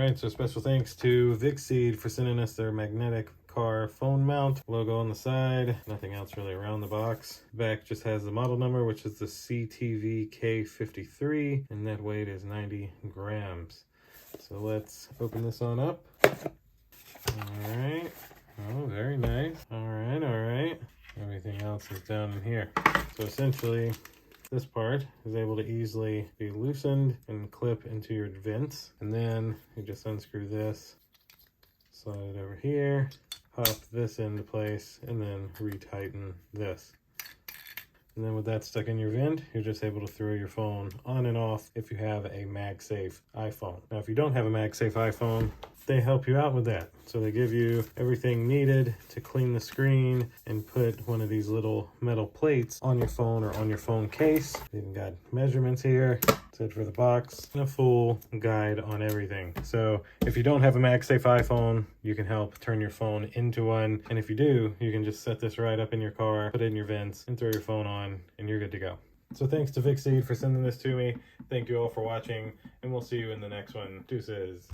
right, so special thanks to Vicseed for sending us their magnetic car phone mount. Logo on the side, nothing else really around the box. Back just has the model number, which is the CTVK53, and net weight is 90 grams. So let's open this on up. All right. Oh, very nice. All right, all right. Everything else is down in here. So essentially, this part is able to easily be loosened and clip into your vents. And then you just unscrew this, slide it over here, pop this into place, and then retighten this. And then with that stuck in your vent, you're just able to throw your phone on and off if you have a MagSafe iPhone. Now, if you don't have a MagSafe iPhone, they help you out with that. So they give you everything needed to clean the screen and put one of these little metal plates on your phone or on your phone case. They even got measurements here, set for the box, and a full guide on everything. So if you don't have a MagSafe iPhone, you can help turn your phone into one. And if you do, you can just set this right up in your car, put it in your vents, and throw your phone on, and you're good to go. So thanks to Vicseed for sending this to me. Thank you all for watching, and we'll see you in the next one. Deuces.